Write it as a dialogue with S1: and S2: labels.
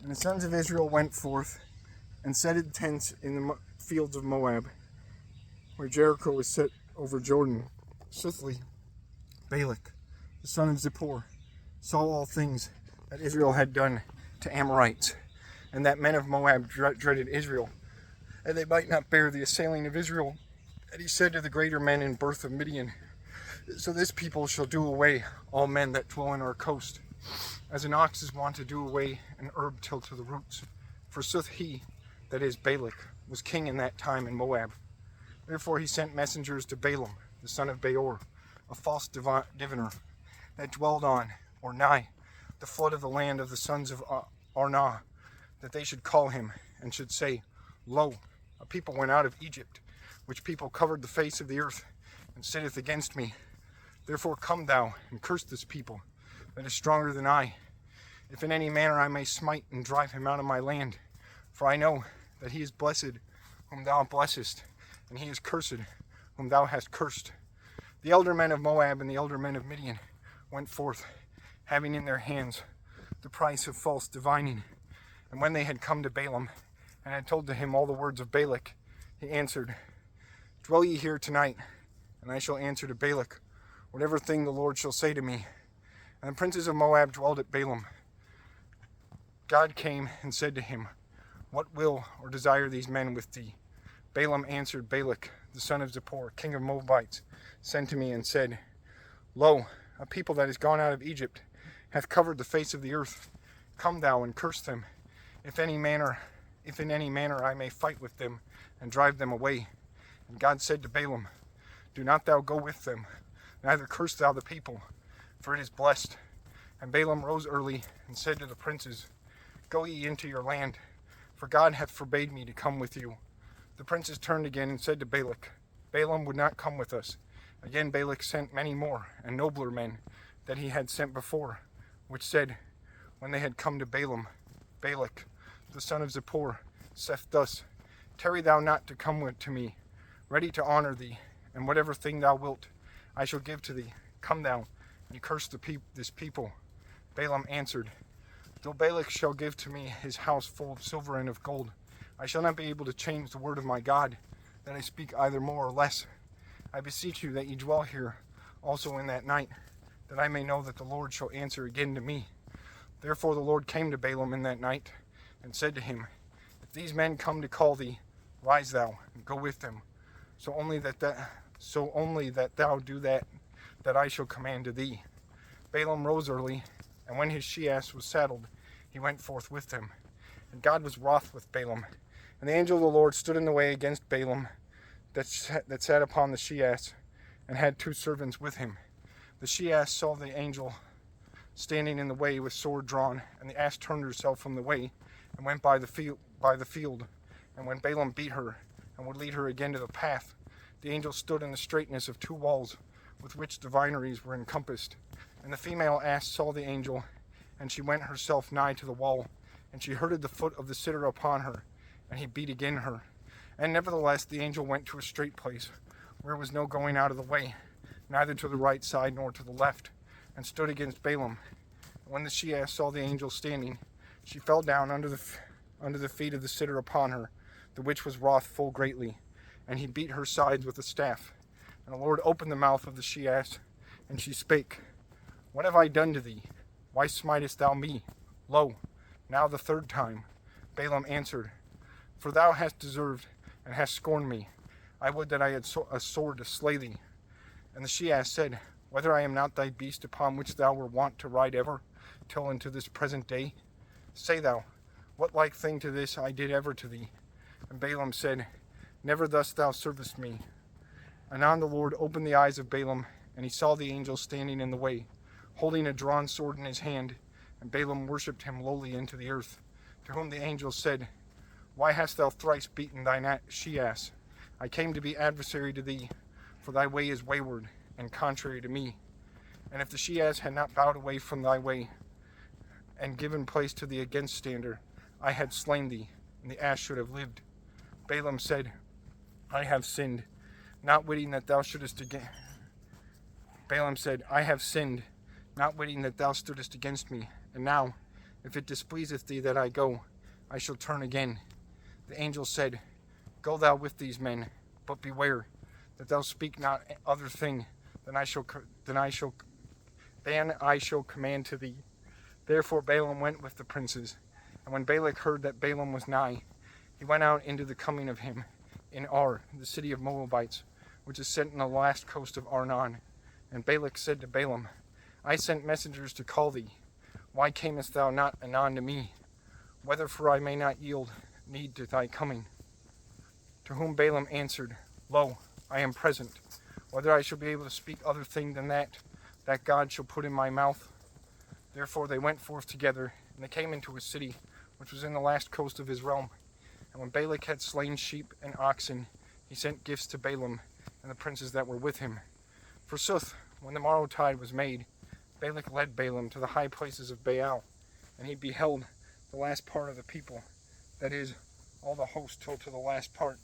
S1: And the sons of Israel went forth and set tents in the fields of Moab, where Jericho was set over Jordan. Swiftly Balak, the son of Zippor, saw all things that Israel had done to Amorites, and that men of Moab dreaded Israel, and they might not bear the assailing of Israel. And he said to the greater men in birth of Midian, So this people shall do away all men that dwell in our coast, as an ox is wont to do away an herb till to the roots. Forsooth he, that is Balak, was king in that time in Moab. Therefore he sent messengers to Balaam, the son of Beor, a false diviner, that dwelled on, or nigh, the flood of the land of the sons of Arnah, that they should call him, and should say, Lo, a people went out of Egypt, which people covered the face of the earth, and sitteth against me. Therefore come thou, and curse this people, that is stronger than I, if in any manner I may smite and drive him out of my land. For I know that he is blessed whom thou blessest, and he is cursed whom thou hast cursed. The elder men of Moab and the elder men of Midian went forth, having in their hands the price of false divining. And when they had come to Balaam, and had told to him all the words of Balak, he answered, Dwell ye here tonight, and I shall answer to Balak whatever thing the Lord shall say to me. And the princes of Moab dwelled at Balaam. God came and said to him, What will or desire these men with thee? Balaam answered, Balak, the son of Zippor, king of Moabites, sent to me and said, Lo, a people that is gone out of Egypt hath covered the face of the earth. Come thou and curse them, if in any manner I may fight with them and drive them away. And God said to Balaam, Do not thou go with them, neither curse thou the people, for it is blessed. And Balaam rose early and said to the princes, Go ye into your land, for God hath forbade me to come with you. The princes turned again and said to Balak, Balaam would not come with us. Again Balak sent many more and nobler men that he had sent before, which said, when they had come to Balaam, Balak, the son of Zippor, saith thus, Tarry thou not to come to me, ready to honor thee, and whatever thing thou wilt, I shall give to thee. Come thou, and curse this people. Balaam answered, Though Balak shall give to me his house full of silver and of gold, I shall not be able to change the word of my God, that I speak either more or less. I beseech you that ye dwell here also in that night, that I may know that the Lord shall answer again to me. Therefore the Lord came to Balaam in that night, and said to him, If these men come to call thee, rise thou, and go with them, so only that thou do that I shall command to thee. Balaam rose early, and when his she-ass was saddled, he went forth with them. And God was wroth with Balaam, and the angel of the Lord stood in the way against Balaam, that sat upon the she-ass, and had 2 servants with him. The she-ass saw the angel standing in the way with sword drawn, and the ass turned herself from the way, and went by the field. And when Balaam beat her, and would lead her again to the path, the angel stood in the straightness of 2 walls, with which the vineries were encompassed. And the female ass saw the angel, and she went herself nigh to the wall, and she hurted the foot of the sitter upon her, and he beat again her. And nevertheless the angel went to a straight place, where was no going out of the way, neither to the right side nor to the left, and stood against Balaam. And when the she-ass saw the angel standing, she fell down under the feet of the sitter upon her, the which was wroth full greatly, and he beat her sides with a staff. And the Lord opened the mouth of the she-ass, and she spake, What have I done to thee? Why smitest thou me? Lo, now the 3rd time. Balaam answered, For thou hast deserved, and hast scorned me. I would that I had a sword to slay thee. And the she-ass said, Whether I am not thy beast upon which thou were wont to ride ever, till unto this present day? Say thou, what like thing to this I did ever to thee? And Balaam said, Never thus thou servest me. Anon the Lord opened the eyes of Balaam, and he saw the angel standing in the way, holding a drawn sword in his hand, and Balaam worshipped him lowly into the earth. To whom the angel said, Why hast thou thrice beaten thine she-ass? I came to be adversary to thee, for thy way is wayward, and contrary to me. And if the she-ass had not bowed away from thy way, and given place to the against-stander, I had slain thee, and the ass should have lived. Balaam said, I have sinned, not witting that thou shouldest against me. And now, If it displeaseth thee that I go, I shall turn again. The angel said, Go thou with these men, but beware that thou speak not other thing than I shall command to thee. Therefore Balaam went with the princes. And when Balak heard that Balaam was nigh, he went out into the coming of him in Ar, the city of Moabites, which is set in the last coast of Arnon. And Balak said to Balaam, I sent messengers to call thee. Why camest thou not anon to me? Whether for I may not yield need to thy coming. To whom Balaam answered, Lo, I am present. Whether I shall be able to speak other thing than that God shall put in my mouth. Therefore they went forth together, and they came into a city which was in the last coast of his realm. And when Balak had slain sheep and oxen, he sent gifts to Balaam and the princes that were with him. Forsooth, when the morrowtide was made, Balak led Balaam to the high places of Baal, and he beheld the last part of the people, that is, all the host till to the last part.